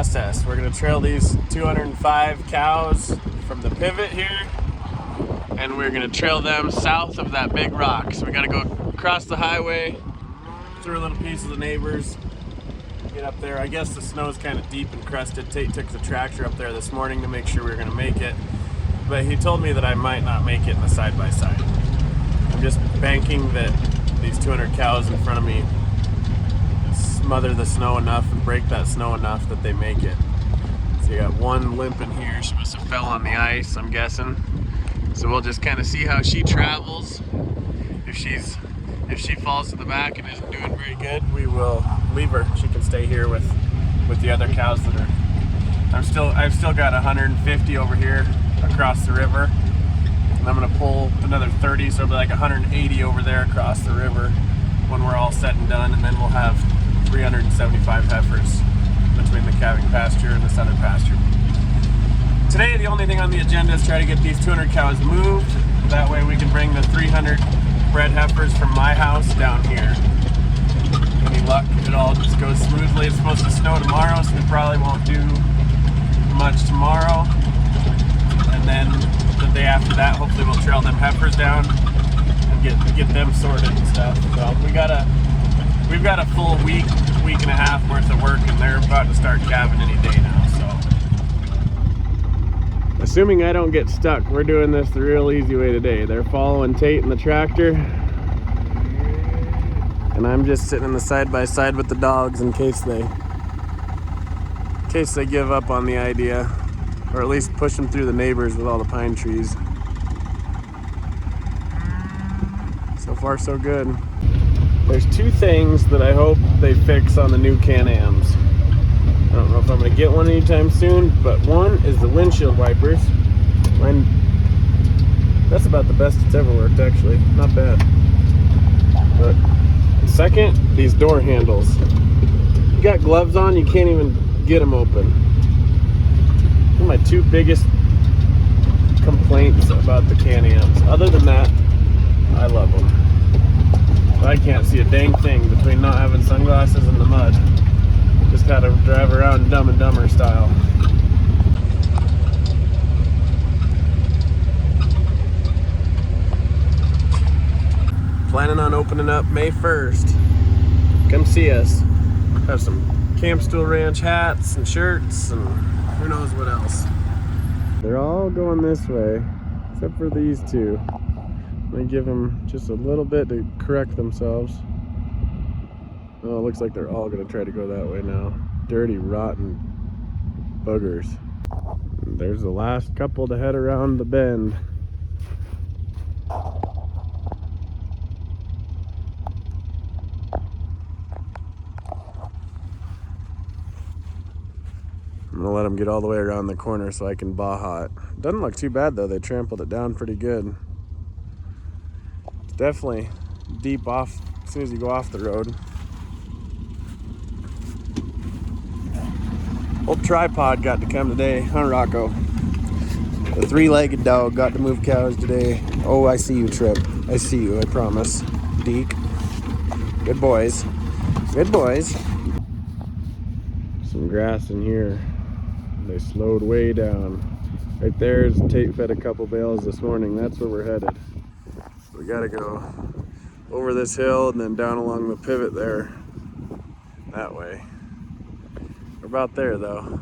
process. We're gonna trail these 205 cows from the pivot here, and we're gonna trail them south of that big rock. So we gotta go across the highway, through a little piece of the neighbors, get up there. I guess the snow's kind of deep and crusted. Tate took the tractor up there this morning to make sure we were gonna make it, but he told me that I might not make it in the side-by-side. I'm just banking that these 200 cows in front of me smother the snow enough and break that snow enough that they make it. So you got one limping here. She must have fell on the ice, I'm guessing. So we'll just kind of see how she travels. If she falls to the back and isn't doing very good, we will leave her. She can stay here with the other cows that are. I've still got 150 over here across the river. And I'm gonna pull another 30, so it'll be like 180 over there across the river when we're all said and done, and then we'll have 375 heifers between the calving pasture and the southern pasture. Today, the only thing on the agenda is try to get these 200 cows moved. That way we can bring the 300 bred heifers from my house down here. Any luck, it all just goes smoothly. It's supposed to snow tomorrow, so we probably won't do much tomorrow. And then the day after that, hopefully we'll trail them heifers down and get them sorted and stuff. So we've got a full week and a half worth of work, and they're about to start calving any day now. So assuming I don't get stuck, we're doing this the real easy way today. They're following Tate in the tractor, and I'm just sitting in the side-by-side with the dogs in case they give up on the idea, or at least push them through the neighbors with all the pine trees. So far, so good. There's two things that I hope they fix on the new Can-Ams. I don't know if I'm gonna get one anytime soon, but one is the windshield wipers. Mine, that's about the best it's ever worked, actually. Not bad. But second, these door handles. You got gloves on, you can't even get them open. One of my two biggest complaints about the Can-Ams. Other than that, I love them. I can't see a dang thing between not having sunglasses and the mud. Just gotta drive around Dumb and Dumber style. Planning on opening up May 1st. Come see us. Have some Campstool Ranch hats and shirts and who knows what else. They're all going this way, except for these two. I'm gonna give them just a little bit to correct themselves. Oh, it looks like they're all gonna try to go that way now. Dirty, rotten buggers. And there's the last couple to head around the bend. I'm gonna let them get all the way around the corner so I can baja it. Doesn't look too bad though, they trampled it down pretty good. It's definitely deep off as soon as you go off the road. Old Tripod got to come today, huh, Rocco? The three-legged dog got to move cows today. Oh, I see you, Trip. I see you, I promise. Deke. Good boys. Good boys. Some grass in here. They slowed way down. Right there's Tate fed a couple bales this morning. That's where we're headed. We gotta go over this hill and then down along the pivot there. That way. We're about there though.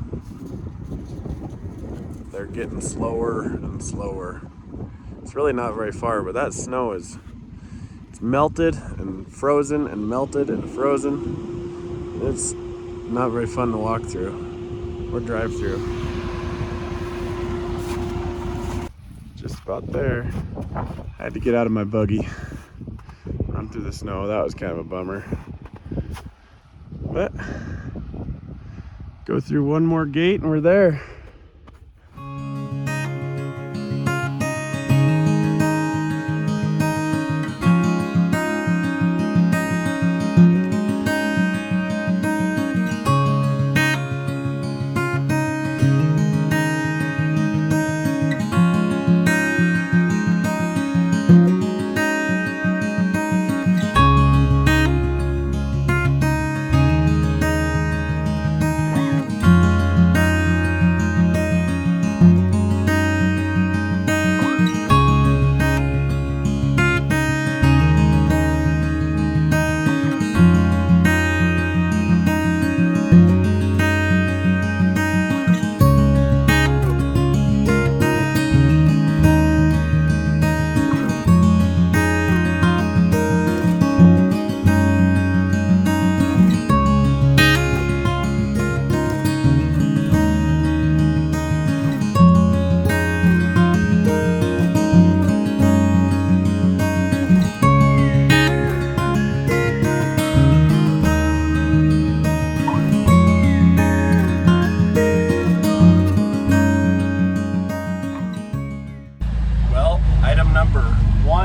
They're getting slower and slower. It's really not very far, but that snow it's melted and frozen and melted and frozen. It's not very fun to walk through or drive through. Just about there. I had to get out of my buggy, run through the snow. That was kind of a bummer. But go through one more gate and we're there.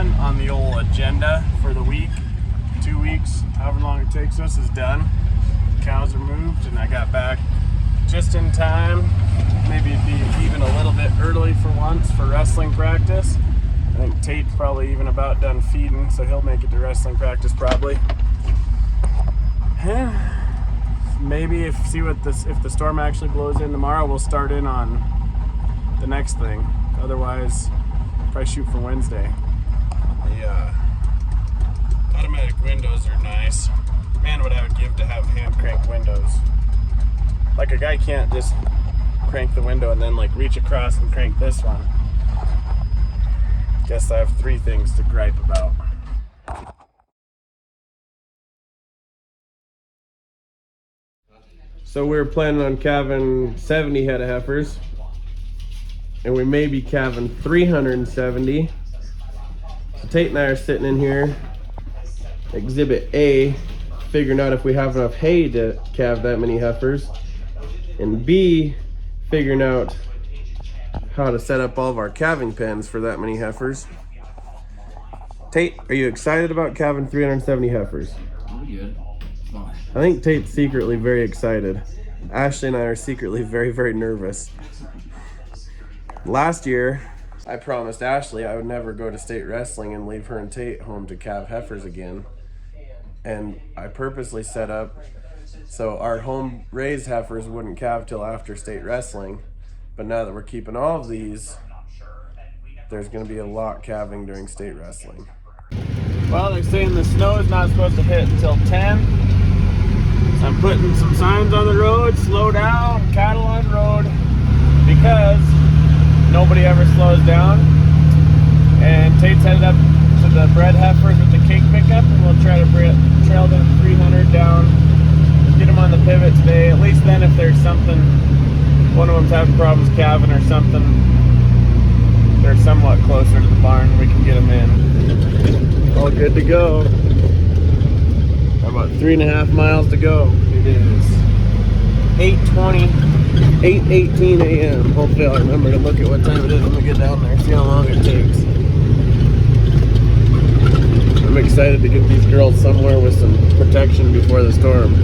one on the old agenda for the week. 2 weeks, however long it takes us, is done. Cows are moved, and I got back just in time. Maybe it'd be even a little bit early for once for wrestling practice. I think Tate's probably even about done feeding, so he'll make it to wrestling practice probably. Maybe if the storm actually blows in tomorrow, we'll start in on the next thing. Otherwise, probably shoot for Wednesday. Yeah. Automatic windows are nice. Man, what I would give to have hand crank windows. Like, a guy can't just crank the window and then like reach across and crank this one. Guess I have 3 things to gripe about. So we're planning on calving 70 head of heifers, and we may be calving 370. So Tate and I are sitting in here, exhibit A, figuring out if we have enough hay to calve that many heifers, and B, figuring out how to set up all of our calving pens for that many heifers. Tate, are you excited about calving 370 heifers? I'm good. I think Tate's secretly very excited. Ashley and I are secretly very, very nervous. Last year, I promised Ashley I would never go to state wrestling and leave her and Tate home to calve heifers again. And I purposely set up so our home raised heifers wouldn't calve till after state wrestling. But now that we're keeping all of these, there's going to be a lot calving during state wrestling. Well, they're saying the snow is not supposed to hit until 10. So I'm putting some signs on the road, slow down, cattle on road, because nobody ever slows down. And Tate's headed up to the bred heifers with the cake pickup, and we'll try to trail them 300 down, get them on the pivot today. At least then if there's something, one of them's having problems calving or something, they're somewhat closer to the barn, we can get them in. All good to go. About 3.5 miles to go. It is 8:18 a.m. Hopefully I'll remember to look at what time it is when we get down there, see how long it takes. I'm excited to get these girls somewhere with some protection before the storm.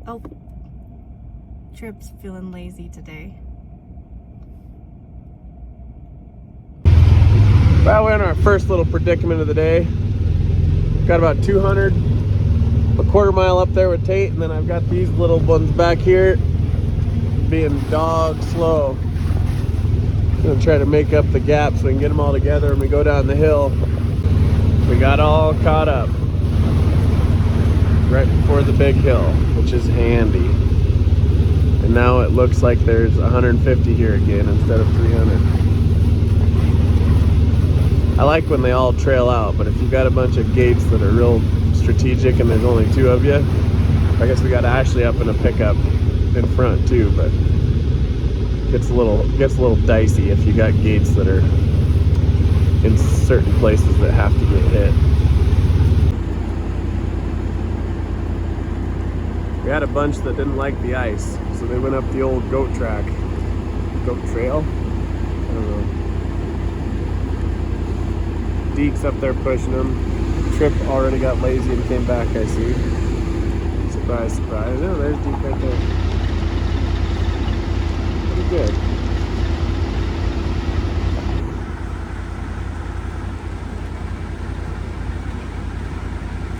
Oh, Trip's feeling lazy today. Well, we're in our first little predicament of the day. Got about 200, a quarter mile up there with Tate, and then I've got these little ones back here being dog slow. I'm gonna try to make up the gap so we can get them all together and we go down the hill. We got all caught up right before the big hill, which is handy. And now it looks like there's 150 here again instead of 300. I like when they all trail out, but if you've got a bunch of gates that are real strategic and there's only 2 of you, I guess we got Ashley up in a pickup in front too, but gets a little dicey if you got gates that are in certain places that have to get hit. We had a bunch that didn't like the ice, so they went up the old goat track. Goat trail? I don't know. Deke's up there pushing them. Trip already got lazy and came back, I see. Surprise, surprise. Oh, there's Deke right there. Pretty good.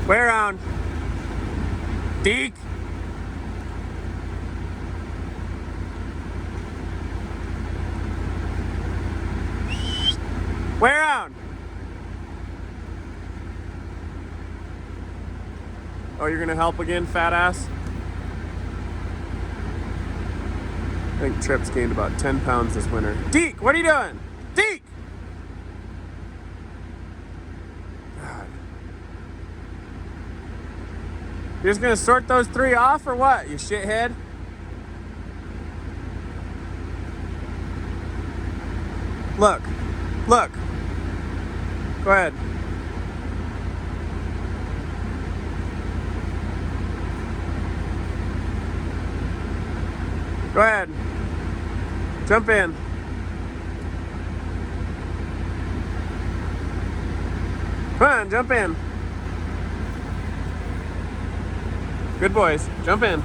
Way around. Deke. Way around. Oh, you're gonna help again, fat ass? I think Trip's gained about 10 pounds this winter. Deke, what are you doing? Deke! God. You're just gonna sort those 3 off or what, you shithead? Look. Look. Go ahead. Go ahead. Jump in. Come on, jump in. Good boys. Jump in.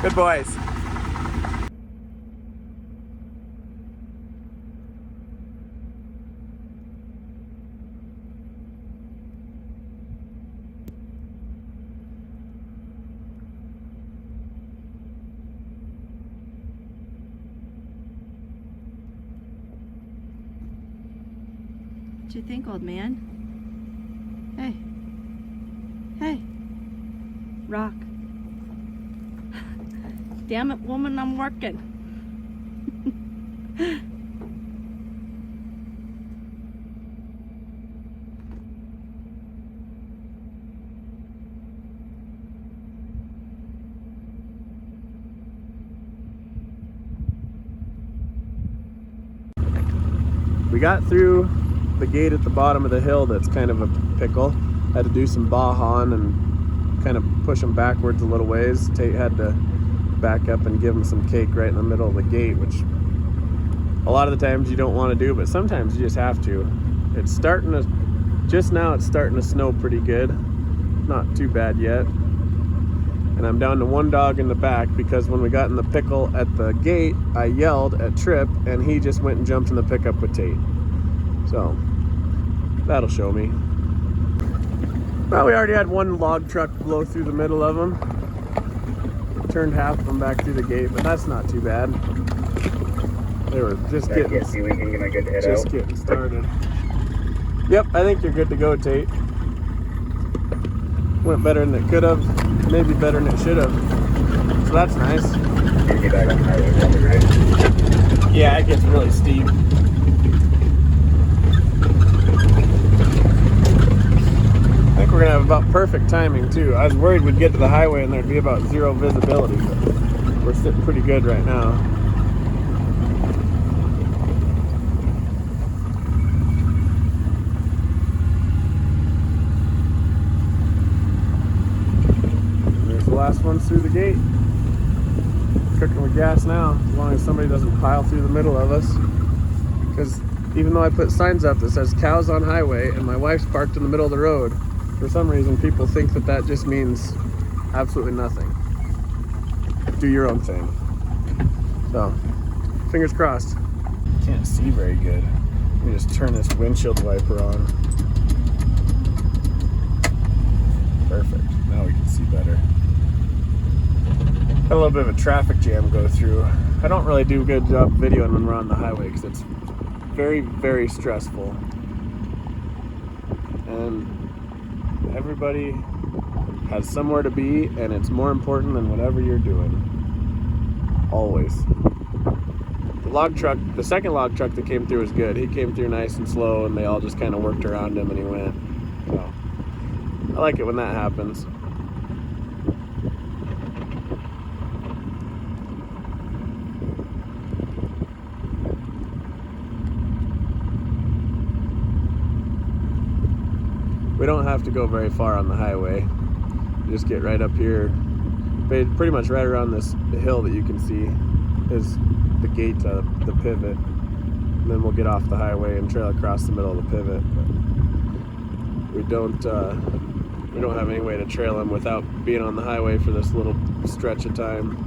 Good boys. What you think, old man? Hey. Hey. Rock. Damn it, woman, I'm working. We got through the gate at the bottom of the hill that's kind of a pickle. Had to do some bahon and kind of push them backwards a little ways. Tate had to back up and give him some cake right in the middle of the gate, which a lot of the times you don't want to do, but sometimes you just have to. It's starting to, just now it's starting to snow pretty good. Not too bad yet. And I'm down to 1 dog in the back because when we got in the pickle at the gate, I yelled at Trip and he just went and jumped in the pickup with Tate. So that'll show me. Well, we already had 1 log truck blow through the middle of them. Turned half of them back through the gate, but that's not too bad. They were just getting started. Yep, I think you're good to go, Tate. Went better than it could have, maybe better than it should have. So that's nice. Get back on the highway, probably, right? Yeah, it gets really steep. I think we're gonna have about perfect timing too. I was worried we'd get to the highway and there'd be about 0 visibility, but we're sitting pretty good right now. There's the last ones through the gate. Cooking with gas now, as long as somebody doesn't pile through the middle of us. Because even though I put signs up that says cows on highway and my wife's parked in the middle of the road, for some reason people think that that just means absolutely nothing. Do your own thing. So, fingers crossed. Can't see very good. Let me just turn this windshield wiper on. Perfect. Now we can see better. Had a little bit of a traffic jam go through. I don't really do a good job videoing when we're on the highway because it's very, very stressful. And everybody has somewhere to be, and it's more important than whatever you're doing. Always. The log truck, the second log truck that came through was good. He came through nice and slow, and they all just kind of worked around him and he went. So, I like it when that happens. We don't have to go very far on the highway. You just get right up here. Pretty much right around this hill that you can see is the gate to the pivot. And then we'll get off the highway and trail across the middle of the pivot. But we don't have any way to trail them without being on the highway for this little stretch of time.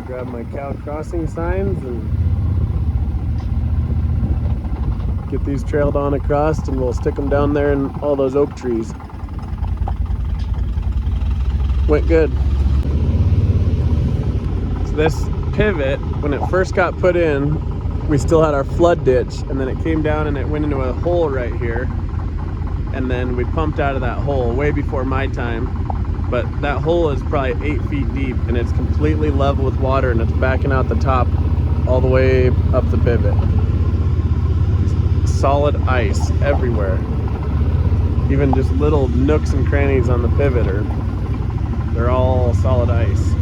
Grab my cow crossing signs and get these trailed on across, and we'll stick them down there in all those oak trees. Went good. So this pivot, when it first got put in, we still had our flood ditch, and then it came down and it went into a hole right here, and then we pumped out of that hole way before my time. But that hole is probably 8 feet deep, and it's completely level with water, and it's backing out the top all the way up the pivot. Solid ice everywhere. Even just little nooks and crannies on the pivot they're all solid ice.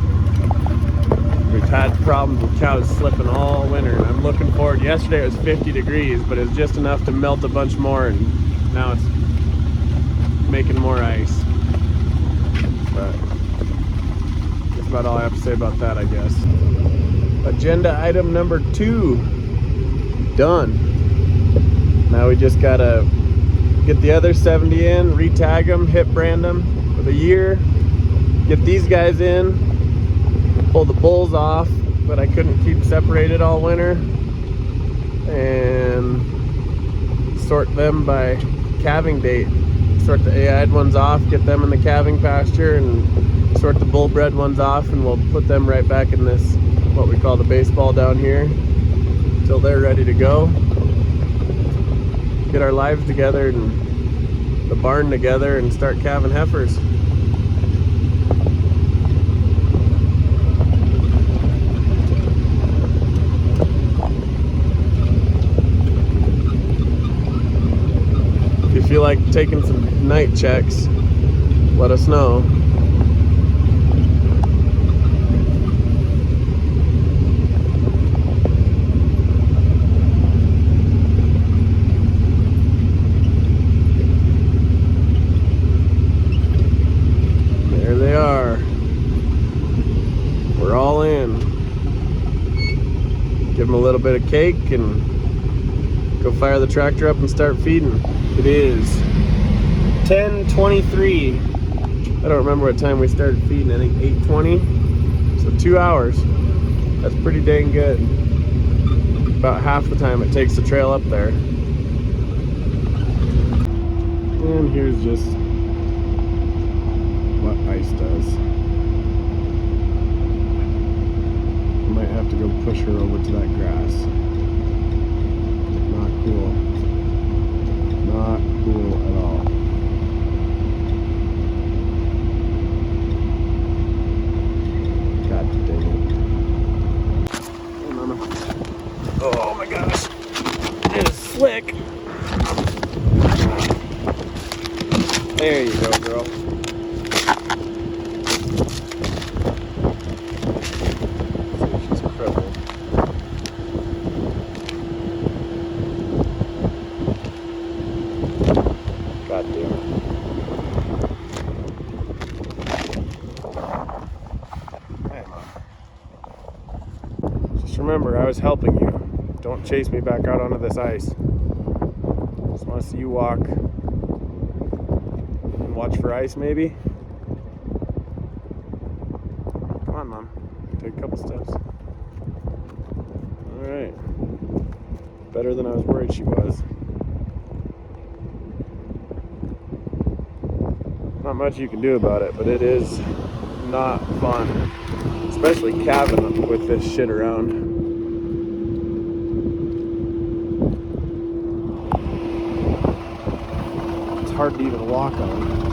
We've had problems with cows slipping all winter, and I'm looking forward. Yesterday it was 50 degrees, but it was just enough to melt a bunch more, and now it's making more ice. But that's about all I have to say about that, I guess. Agenda item number 2, done. Now we just gotta get the other 70 in, re-tag them, hip brand them for a year, get these guys in, pull the bulls off that I couldn't keep separated all winter, and sort them by calving date. Sort the AI'd ones off, get them in the calving pasture, and sort the bull bred ones off, and we'll put them right back in this, what we call the baseball down here, until they're ready to go. Get our lives together and the barn together and start calving heifers. If you feel like taking some night checks, let us know. There they are. We're all in. Give them a little bit of cake and go fire the tractor up and start feeding. It is 10:23. I don't remember what time we started feeding. I think 8:20. So 2 hours. That's pretty dang good. About half the time it takes to trail up there. And here's just what ice does. I might have to go push her over to that grass. Not cool. Not cool at all. God dang it. Hey, mama. Oh my gosh. It is slick. There you go, girl. She's crippled. God damn it. Hey, Mom. Just remember, I was helping you. Don't chase me back out onto this ice. Just want to see you walk. And watch for ice, maybe? Come on, Mom. Take a couple steps. Alright. Better than I was worried she was. Not much you can do about it, but it is not fun, especially calving with this shit around. It's hard to even walk on.